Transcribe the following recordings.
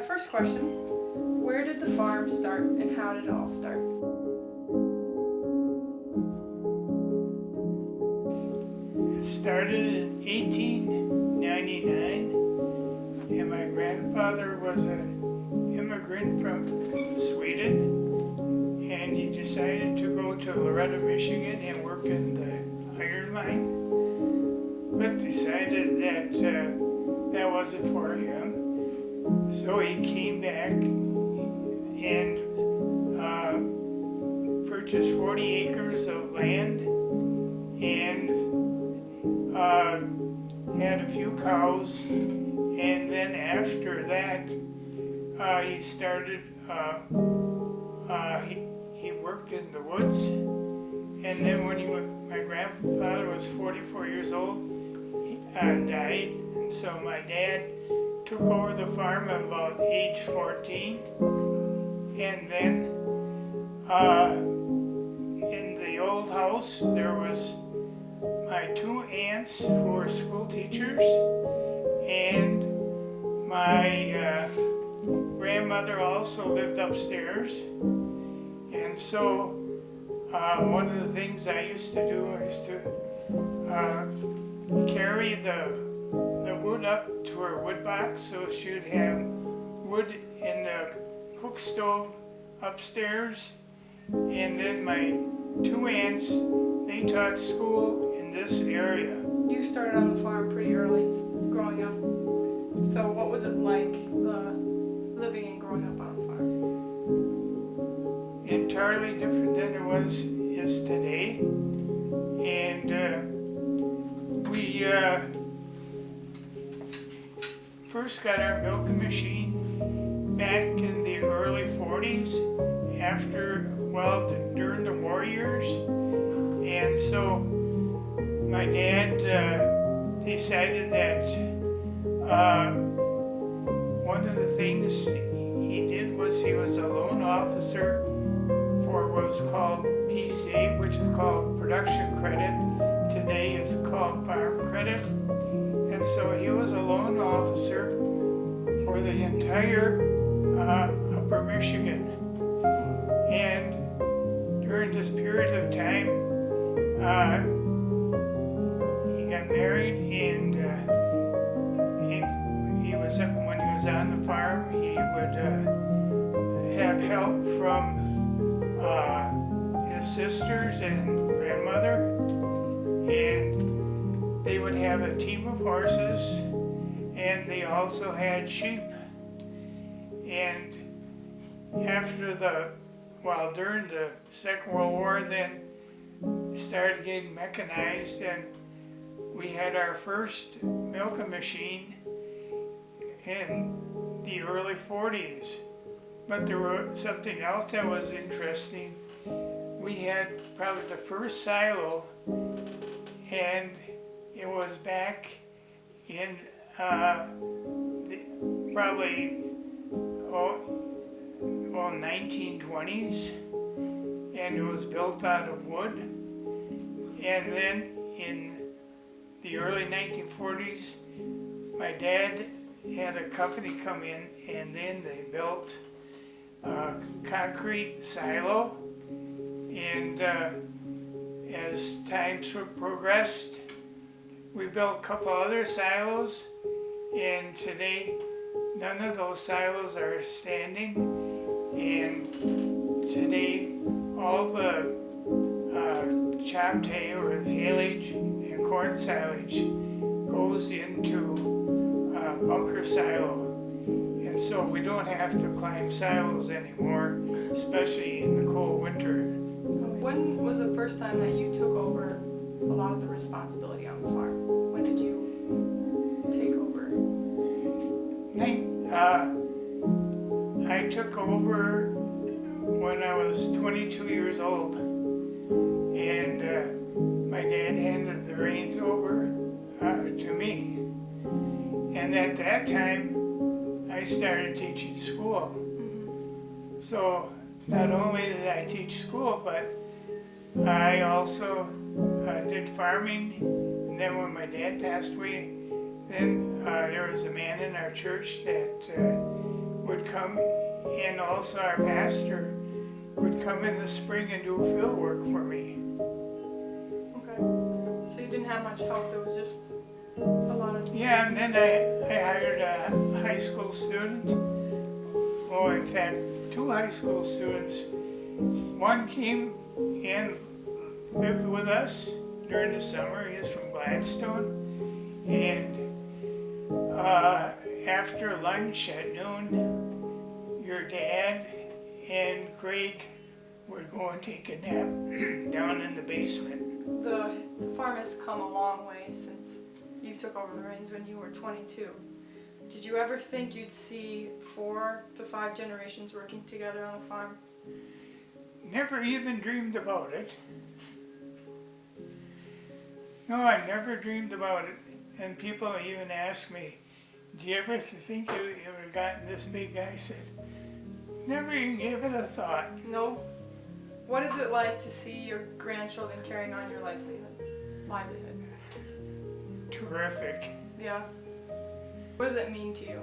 My first question, where did the farm start and how did it all start? It started in 1899, and my grandfather was an immigrant from Sweden, and he decided to go to Loretto, Michigan and work in the iron mine, but decided that that wasn't for him. So he came back and purchased 40 acres of land and had a few cows, and then after that he started, he worked in the woods, and then when my grandfather was 44 years old, he died, and so my dad took over the farm at about age 14, and then in the old house there was my two aunts who were school teachers, and my grandmother also lived upstairs. And so one of the things I used to do is to carry the wood up to her wood box, so she would have wood in the cook stove upstairs. And then my two aunts, they taught school in this area. You started on the farm pretty early, growing up. So what was it like living and growing up on a farm? Entirely different than it is today. And we first got our milking machine back in the early 40s during the war years. And so my dad decided that one of the things he did was he was a loan officer for what was called PC, which is called production credit. Today it's called farm credit. And so he was a loan officer for the entire Upper Michigan. And during this period of time, he got married, and when he was on the farm, he would have help from his sisters and grandmother, and they would have a team of horses, and they also had sheep. And during the Second World War, then started getting mechanized, and we had our first milking machine in the early 40s. But there was something else that was interesting. We had probably the first silo, and it was back in probably 1920s, and it was built out of wood. And then in the early 1940s, my dad had a company come in, and then they built a concrete silo. And as times progressed, we built a couple other silos, and today none of those silos are standing. And today all the chopped hay or haylage and corn silage goes into a bunker silo. And so we don't have to climb silos anymore, especially in the cold winter. When was the first time that you took over a lot of the responsibility on the farm? When did you take over? I took over when I was 22 years old, and my dad handed the reins over to me. And at that time, I started teaching school. So not only did I teach school, but I also did farming. And then when my dad passed away, then there was a man in our church that would come, and also our pastor would come in the spring and do field work for me. Okay. So you didn't have much help. It was just a lot of. Yeah, and then I hired a high school student. Well, in fact, 2 high school students. One came and lived with us during the summer. He is from Gladstone. And after lunch at noon, your dad and Greg would go and take a nap down in the basement. The farm has come a long way since you took over the reins when you were 22. Did you ever think you'd see 4 to 5 generations working together on a farm? Never even dreamed about it. No, I never dreamed about it. And people even ask me, do you ever think you ever gotten this big? I said, never even gave it a thought. No? What is it like to see your grandchildren carrying on your livelihood? Terrific. Yeah. What does it mean to you?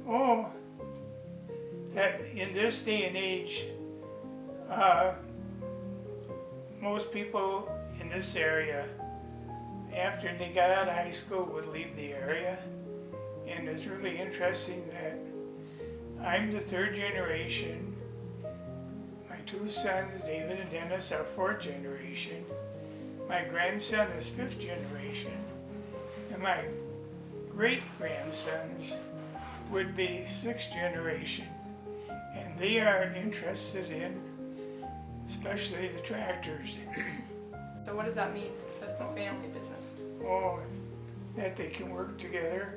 Oh, that in this day and age, most people in this area, after they got out of high school, would leave the area. And it's really interesting that I'm the 3rd generation. My 2 sons, David and Dennis, are 4th generation. My grandson is 5th generation. And my great-grandsons would be 6th generation. And they are interested in, especially the tractors. So what does that mean, that it's a family business? Oh, that they can work together